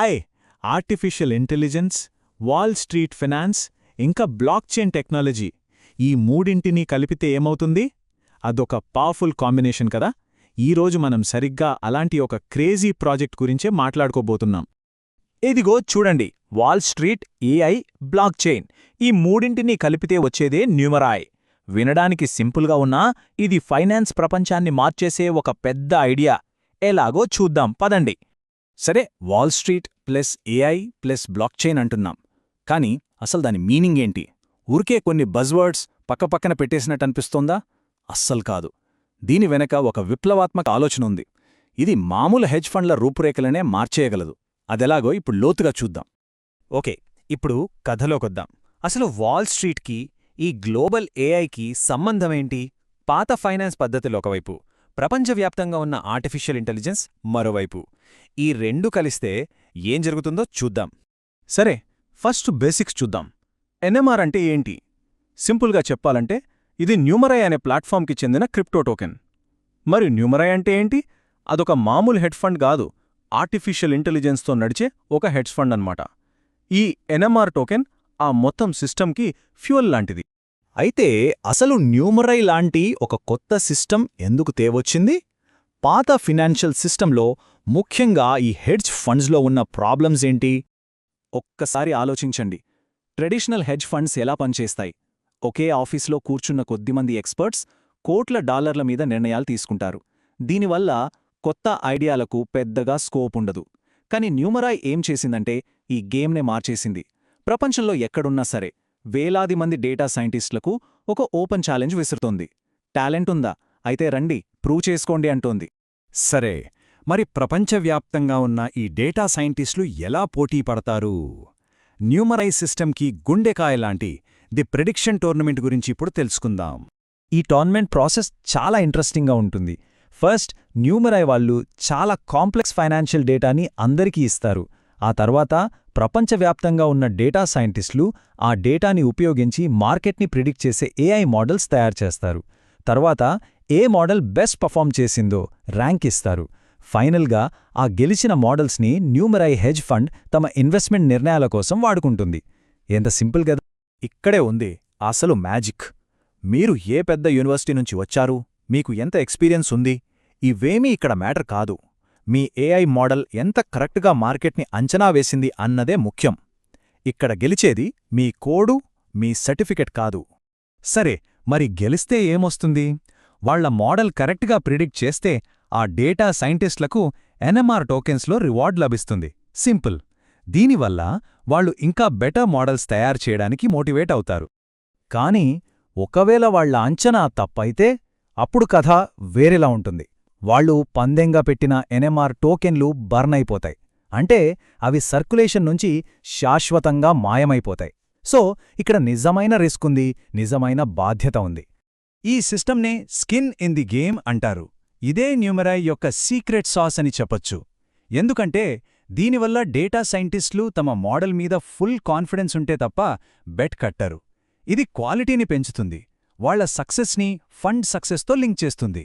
AI, artificial intelligence, wall street finance, ఇంకా blockchain technology ఈ మూడింటినీ కలిపితే ఏమవుతుంది? అదొక పవర్ఫుల్ కాంబినేషన్ కదా. ఈరోజు మనం సరిగ్గా అలాంటి ఒక క్రేజీ ప్రాజెక్ట్ గురించే మాట్లాడుకోబోతున్నాం. ఇదిగో చూడండి, వాల్ స్ట్రీట్, ఏఐ, బ్లాక్చైన్ ఈ మూడింటినీ కలిపితే వచ్చేదే న్యూమరాయ్. వినడానికి సింపుల్గా ఉన్నా ఇది ఫైనాన్స్ ప్రపంచాన్ని మార్చేసే ఒక పెద్ద ఐడియా. ఎలాగో చూద్దాం పదండి. సరే, wall street plus AI plus blockchain అంటున్నాం, కానీ అసలు దాని మీనింగ్ ఏంటి? ఊరికే కొన్ని బజ్వర్డ్స్ పక్కపక్కన పెట్టేసినట్టనిపిస్తోందా? అస్సలు కాదు. దీని వెనక ఒక విప్లవాత్మక ఆలోచన ఉంది. ఇది మామూలు హెడ్జ్ ఫండ్ల రూపురేఖలనే మార్చేయగలదు. అదెలాగో ఇప్పుడు లోతుగా చూద్దాం. ఓకే, ఇప్పుడు కథలోకొద్దాం. అసలు వాల్ స్ట్రీట్కి, ఈ గ్లోబల్ ఏఐకి సంబంధమేంటి? పాత ఫైనాన్స్ పద్ధతులు ఒకవైపు, ప్రపంచవ్యాప్తంగా ఉన్న ఆర్టిఫిషియల్ ఇంటెలిజెన్స్ మరోవైపు. ఈ రెండు కలిస్తే ఏం జరుగుతుందో చూద్దాం. సరే, ఫస్ట్ బేసిక్స్ చూద్దాం. ఎన్ఎంఆర్ అంటే ఏంటి? సింపుల్గా చెప్పాలంటే ఇది న్యూమరై అనే ప్లాట్ఫామ్కి చెందిన క్రిప్టో టోకెన్. మరి న్యూమరై అంటే ఏంటి? అదొక మామూలు హెడ్జ్ ఫండ్ కాదు, ఆర్టిఫిషియల్ ఇంటెలిజెన్స్తో నడిచే ఒక హెడ్జ్ ఫండ్ అన్నమాట. ఈ ఎన్ఎంఆర్ టోకెన్ ఆ మొత్తం సిస్టమ్కి ఫ్యూయల్ లాంటిది. అయితే అసలు న్యూమరై లాంటి ఒక కొత్త సిస్టమ్ ఎందుకు తేవొచ్చింది? పాత ఫినాన్షియల్ సిస్టంలో, ముఖ్యంగా ఈ హెడ్జ్ ఫండ్స్లో ఉన్న ప్రాబ్లమ్స్ ఏంటి? ఒక్కసారి ఆలోచించండి. ట్రెడిషనల్ హెడ్జ్ ఫండ్స్ ఎలా పనిచేస్తాయి? ఒకే ఆఫీస్లో కూర్చున్న కొద్దిమంది ఎక్స్పర్ట్స్ కోట్ల డాలర్ల మీద నిర్ణయాలు తీసుకుంటారు. దీనివల్ల కొత్త ఐడియాలకు పెద్దగా స్కోప్ ఉండదు. కానీ న్యూమరాయ్ ఏం చేసిందంటే ఈ గేమ్నే మార్చేసింది. ప్రపంచంలో ఎక్కడున్నా సరే వేలాది మంది డేటా సైంటిస్టులకు ఒక ఓపెన్ ఛాలెంజ్ విసురుతోంది. టాలెంట్ ఉందా? అయితే రండి, ప్రూవ్ చేసుకోండి అంటోంది. సరే, మరి ప్రపంచవ్యాప్తంగా ఉన్న ఈ డేటా సైంటిస్టులు ఎలా పోటీ పడతారు? న్యూమరై సిస్టమ్కి గుండెకాయలాంటి ది ప్రెడిక్షన్ టోర్నమెంట్ గురించి ఇప్పుడు తెలుసుకుందాం. ఈ టోర్నమెంట్ ప్రాసెస్ చాలా ఇంట్రెస్టింగ్గా ఉంటుంది. ఫస్ట్, న్యూమరై వాళ్ళు చాలా కాంప్లెక్స్ ఫైనాన్షియల్ డేటాని అందరికీ ఇస్తారు. ఆ తర్వాత ప్రపంచవ్యాప్తంగా ఉన్న డేటా సైంటిస్టులు ఆ డేటాని ఉపయోగించి మార్కెట్ని ప్రిడిక్ట్ చేసే ఏఐ మోడల్స్ తయారు చేస్తారు. తర్వాత ఏ మోడల్ బెస్ట్ పర్ఫామ్ చేసిందో ర్యాంక్ ఇస్తారు. ఫైనల్గా ఆ గెలిచిన మోడల్స్ని న్యూమరై హెడ్జ్ ఫండ్ తమ ఇన్వెస్ట్మెంట్ నిర్ణయాల కోసం వాడుకుంటుంది. ఎంత సింపుల్ కదా. ఇక్కడే ఉంది అసలు మ్యాజిక్. మీరు ఏ పెద్ద యూనివర్సిటీ నుంచి వచ్చారు, మీకు ఎంత ఎక్స్పీరియన్స్ ఉంది, ఇవేమీ ఇక్కడ మ్యాటర్ కాదు. మీ ఏఐ మోడల్ ఎంత కరెక్ట్గా మార్కెట్ని అంచనా వేసింది అన్నదే ముఖ్యం. ఇక్కడ గెలిచేది మీ కోడు, మీ సర్టిఫికెట్ కాదు. సరే, మరి గెలిస్తే ఏమొస్తుంది? వాళ్ల మోడల్ కరెక్ట్గా ప్రిడిక్ట్ చేస్తే ఆ డేటా సైంటిస్టులకు ఎన్ఎంఆర్ టోకెన్స్లో రివార్డ్ లభిస్తుంది. సింపుల్. దీనివల్ల వాళ్ళు ఇంకా బెటర్ మోడల్స్ తయారు చేయడానికి మోటివేట్ అవుతారు. కానీ ఒకవేళ వాళ్ల అంచనా తప్పైతే అప్పుడు కథ వేరేలా ఉంటుంది. వాళ్ళు పందెంగా పెట్టిన ఎన్ఎంఆర్ టోకెన్లు బర్న్ అయిపోతాయి. అంటే అవి సర్క్యులేషన్ నుంచి శాశ్వతంగా మాయమైపోతాయి. సో ఇక్కడ నిజమైన రిస్క్ ఉంది, నిజమైన బాధ్యత ఉంది. ఈ సిస్టమ్నే స్కిన్ ఇన్ ది గేమ్ అంటారు. ఇదే న్యూమరై యొక్క సీక్రెట్ సాస్ అని చెప్పొచ్చు. ఎందుకంటే దీనివల్ల డేటా సైంటిస్టులు తమ మోడల్ మీద ఫుల్ కాన్ఫిడెన్స్ ఉంటే తప్ప బెట్ కట్టరు. ఇది క్వాలిటీని పెంచుతుంది, వాళ్ల సక్సెస్ని ఫండ్ సక్సెస్తో లింక్ చేస్తుంది.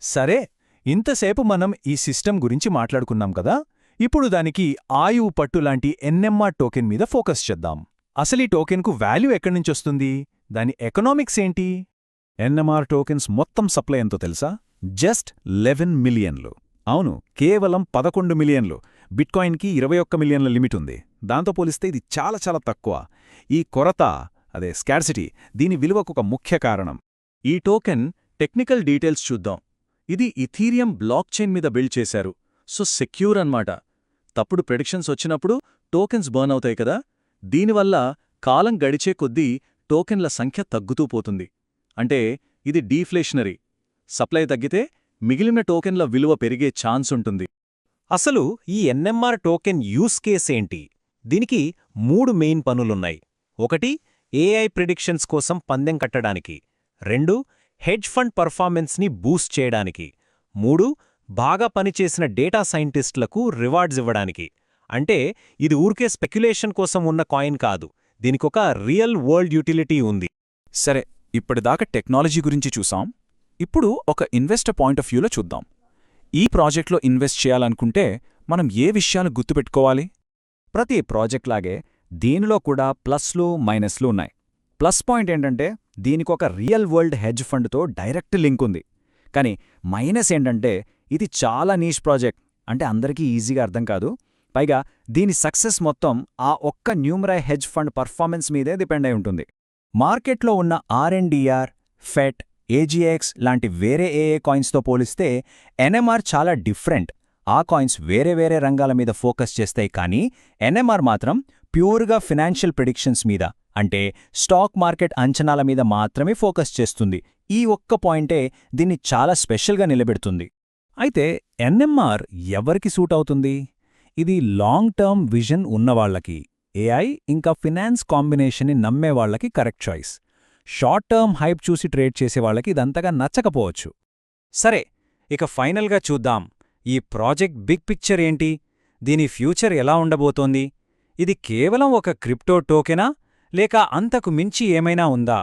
సరే, ఇంతసేపు మనం ఈ సిస్టమ్ గురించి మాట్లాడుకున్నాం కదా. ఇప్పుడు దానికి ఆయువు పట్టులాంటి ఎన్ఎంఆర్ టోకెన్ మీద ఫోకస్ చేద్దాం. అసలీ టోకెన్కు వాల్యూ ఎక్కడ్నుంచొస్తుంది? దాని ఎకనామిక్స్ ఏంటి? ఎన్ఎంఆర్ టోకెన్స్ మొత్తం సప్లై ఎంతో తెలుసా? జస్ట్ 11 మిలియన్లు. అవును, కేవలం 11 మిలియన్లు. బిట్కాయిన్కి 21 మిలియన్ల లిమిట్ ఉంది. దాంతో పోలిస్తే ఇది చాలా చాలా తక్కువ. ఈ కొరత, అదే స్కార్సిటీ, దీని విలువకొక ముఖ్య కారణం. ఈ టోకెన్ టెక్నికల్ డీటెయిల్స్ చూద్దాం. ఇది ఇథీరియం బ్లాక్చైన్ మీద బిల్డ్ చేశారు. సో సెక్యూర్ అన్నమాట. తప్పుడు ప్రెడిక్షన్స్ వచ్చినప్పుడు టోకెన్స్ బర్న్ అవుతాయి కదా. దీనివల్ల కాలం గడిచే కొద్దీ టోకెన్ల సంఖ్య తగ్గుతూ పోతుంది. అంటే ఇది డీఫ్లేషనరీ. సప్లై తగ్గితే మిగిలిన టోకెన్ల విలువ పెరిగే ఛాన్స్ ఉంటుంది. అసలు ఈ ఎన్ఎంఆర్ టోకెన్ యూస్ కేస్ ఏంటి? దీనికి 3 మెయిన్ పనులున్నాయి. 1, ఏఐ ప్రిడిక్షన్స్ కోసం పందెం కట్టడానికి. 2, హెడ్జ్ ఫండ్ పర్ఫార్మెన్స్ని బూస్ట్ చేయడానికి. 3, బాగా పనిచేసిన డేటా సైంటిస్టులకు రివార్డ్స్ ఇవ్వడానికి. అంటే ఇది ఊరికే స్పెక్యులేషన్ కోసం ఉన్న కాయిన్ కాదు, దీనికొక రియల్ వరల్డ్ యూటిలిటీ ఉంది. సరే, ఇప్పటిదాకా టెక్నాలజీ గురించి చూసాం. ఇప్పుడు ఒక ఇన్వెస్టర్ పాయింట్ ఆఫ్ వ్యూలో చూద్దాం. ఈ ప్రాజెక్ట్లో ఇన్వెస్ట్ చేయాలనుకుంటే మనం ఏ విషయాలు గుర్తుపెట్టుకోవాలి? ప్రతి ప్రాజెక్ట్ లాగే దీనిలో కూడా ప్లస్లు మైనస్లు ఉన్నాయి. ప్లస్ పాయింట్ ఏంటంటే దీనికొక రియల్ వరల్డ్ హెడ్జ్ ఫండ్తో డైరెక్ట్ లింక్ ఉంది. కానీ మైనస్ ఏంటంటే ఇది చాలా నీష్ ప్రాజెక్ట్, అంటే అందరికీ ఈజీగా అర్థం కాదు. పైగా దీని సక్సెస్ మొత్తం ఆ ఒక్క న్యూమరై హెడ్జ్ ఫండ్ పర్ఫార్మెన్స్ మీదే డిపెండ్ అయి ఉంటుంది. మార్కెట్లో ఉన్న ఆర్ఎన్డిఆర్, ఫెట్, ఏజీఎక్స్ లాంటి వేరే ఏఏ కాయిన్స్తో పోలిస్తే ఎన్ఎంఆర్ చాలా డిఫరెంట్. ఆ కాయిన్స్ వేరే వేరే రంగాల మీద ఫోకస్ చేస్తాయి, కానీ ఎన్ఎంఆర్ మాత్రం ప్యూర్గా ఫినాన్షియల్ ప్రిడిక్షన్స్ మీద, అంటే స్టాక్ మార్కెట్ అంచనాల మీద మాత్రమే ఫోకస్ చేస్తుంది. ఈ ఒక్క పాయింటే దీన్ని చాలా స్పెషల్గా నిలబెడుతుంది. అయితే ఎన్ఎంఆర్ ఎవరికి సూట్ అవుతుంది? ఇది లాంగ్ టర్మ్ విజన్ ఉన్నవాళ్లకి, ఏఐ ఇంకా ఫినాన్స్ కాంబినేషన్ని నమ్మేవాళ్లకి correct choice. Short term hype చూసి ట్రేడ్ చేసేవాళ్లకి ఇదంతగా నచ్చకపోవచ్చు. సరే, ఇక ఫైనల్గా చూద్దాం, ఈ ప్రాజెక్ట్ బిగ్ పిక్చర్ ఏంటి? దీని ఫ్యూచర్ ఎలా ఉండబోతోంది? ఇది కేవలం ఒక క్రిప్టో టోకెనా, లేక అంతకు మించి ఏమైనా ఉందా?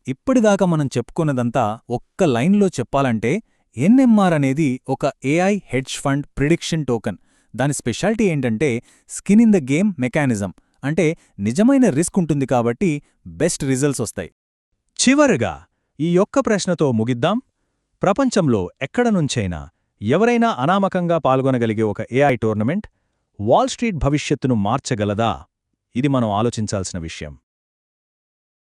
ఇప్పటిదాకా మనం చెప్పుకున్నదంతా ఒక్క లైన్లో చెప్పాలంటే ఎన్ఎంఆర్ అనేది ఒక AI hedge fund prediction token. దాని స్పెషాలిటీ ఏంటంటే skin in the game mechanism, అంటే నిజమైన రిస్క్ ఉంటుంది కాబట్టి బెస్ట్ రిజల్ట్స్ వస్తాయి. చివరగా ఈ ఒక్క ప్రశ్నతో ముగిద్దాం. ప్రపంచంలో ఎక్కడనుంచైనా ఎవరైనా అనామకంగా పాల్గొనగలిగే ఒక ఏఐ టోర్నమెంట్ వాల్ స్ట్రీట్ భవిష్యత్తును మార్చగలదా? ఇది మనం ఆలోచించాల్సిన విషయం.